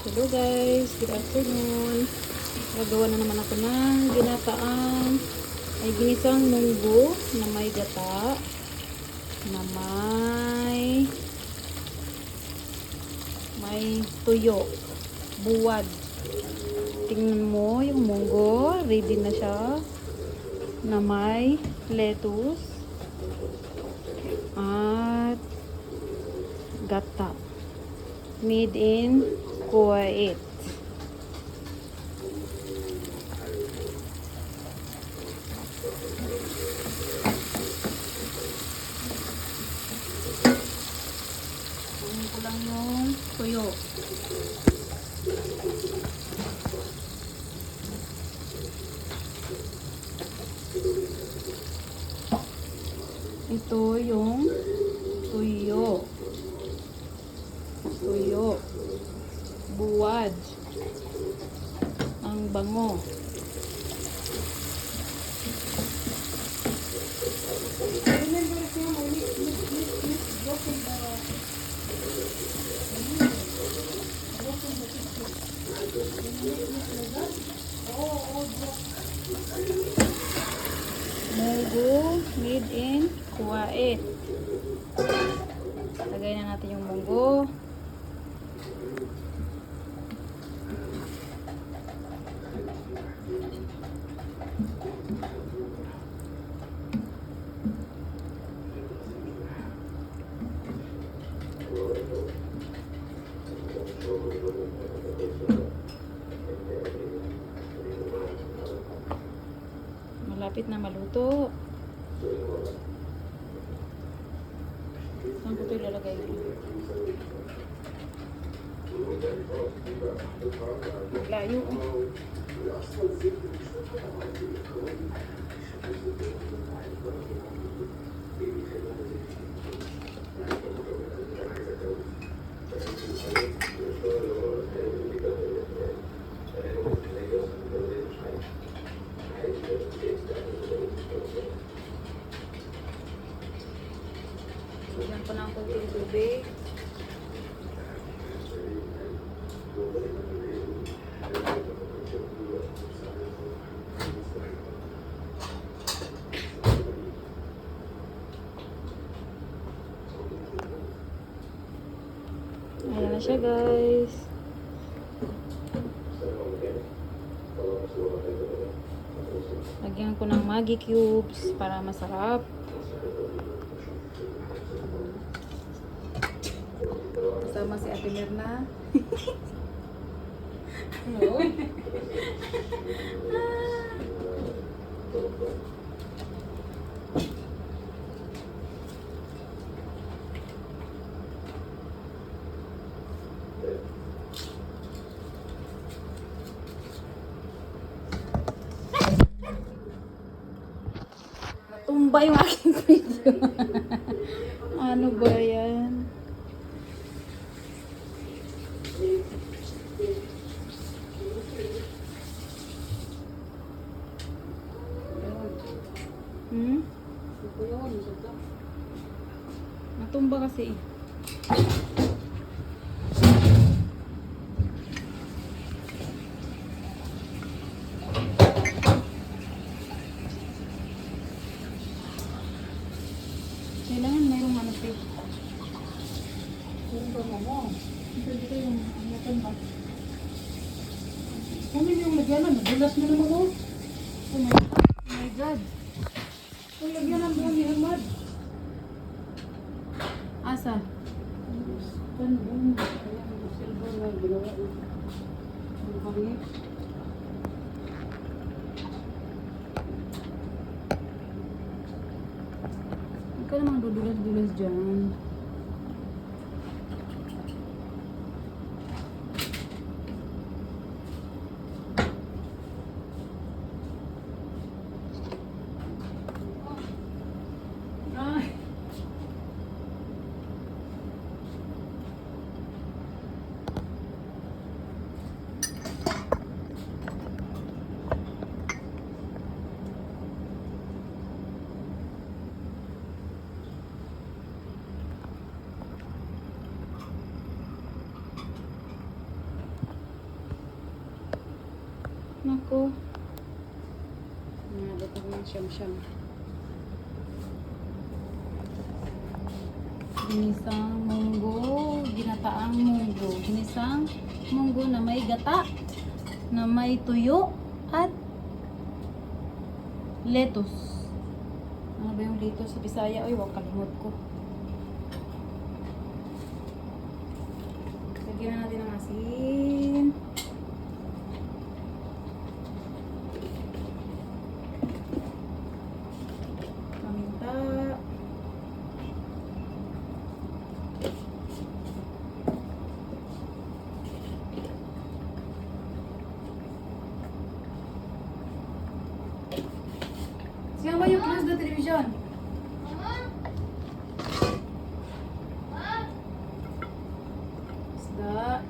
Hello guys, good afternoon. Gagawa na naman ako ng ginataang ay ginisang munggo na may gata, na may tuyo, buwad. Tingnan mo yung munggo, ready na siya, na may lettuce at gata. Made in Kuwait. Kunin ko lang yung tuyo. Ito yung tuyo. Tuyo. Buwad. Ang bango. Munggo made in Kuwait. Lagay na natin yung munggo. Malapit na maluto. Saan ko ito ilalagay? Layo eh. Lagyan ko ng konting tubig. Ayan na siya guys. Lagyan ko ng Maggi cubes para masarap. Kasama si Ate Mirna. Hello. Natumba yung aking video. Ano ba yan? Natumba kasi eh. Kailangan mayroong ano pa. Kung ba mo? Dito yung ano ba? Kami yung lagyanan, nadulas na naman ako. Oh my God. Yung lagyanan doon ni Ahmad. Asa? Kan doon. Ayan, silver na ginawa. Ang pangit. Huwag ka namang dudulas-dulas dyan. Nako. Nabutang ng siyam-siyam. Ginisang munggo, ginataang munggo. Ginisang munggo na may gata, na may tuyo, at lettuce. Ano ba yung lettuce sa Bisaya? Ay, wag kalimot ko. Lagyan na natin ng asin. Paminta. Siya ba yung close the television? Isda.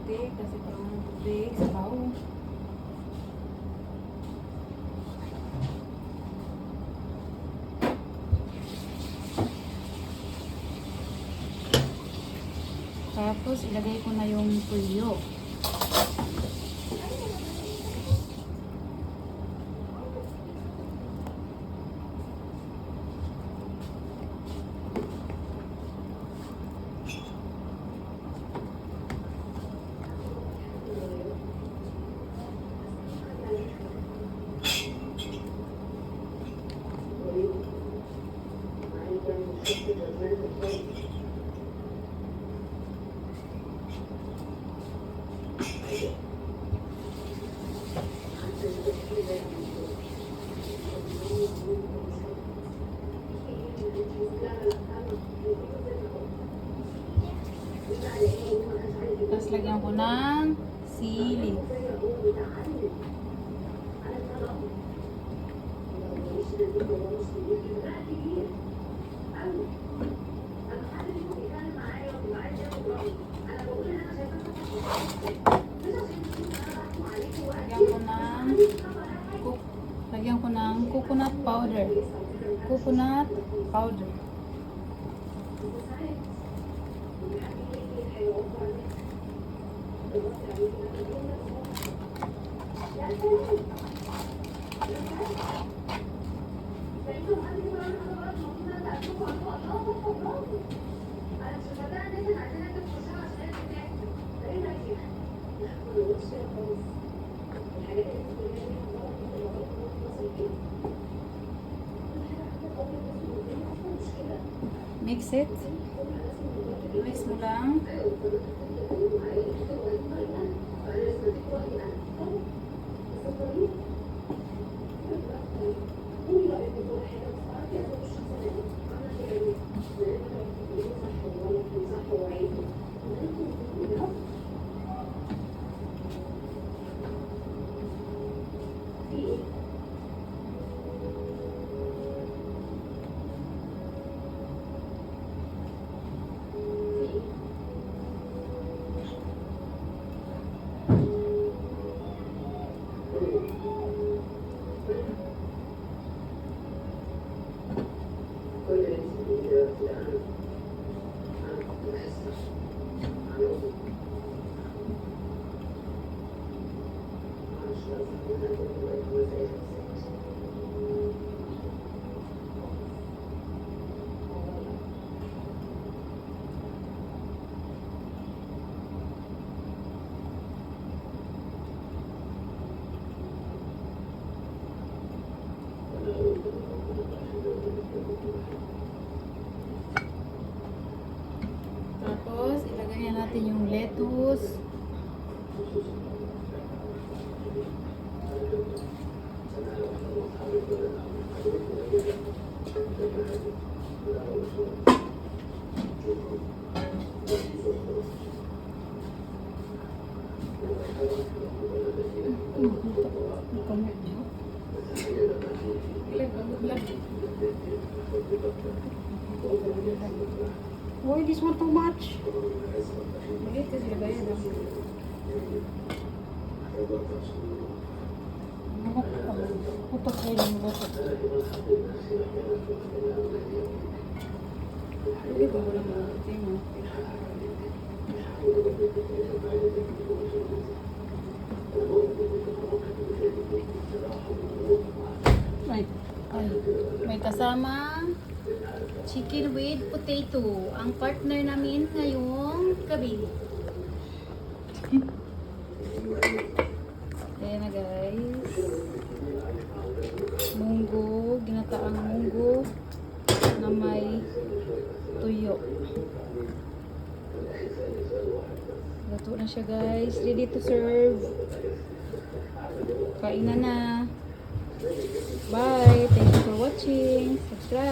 Kasi parang ng tubig, sabaw. Tapos ilagay ko na yung tuyo. Tapos lagyan ko ng sili. Lagyan ko ng coconut powder. Coconut powder. Mix it. Mix mo lang. Tapos, ilagay na natin yung lettuce. Why this one too much? Bakit kasi bayad ang Putok kayo ng putok. Hindi ko wala mo. Tingnan mo. May kasama chicken with potato. Ang partner namin ngayong gabi. Ayan na guys. Munggo, ginataang munggo na may tuyo. Luto na siya guys. Ready to serve. Kain na na. Bye. Thank you for watching. Subscribe.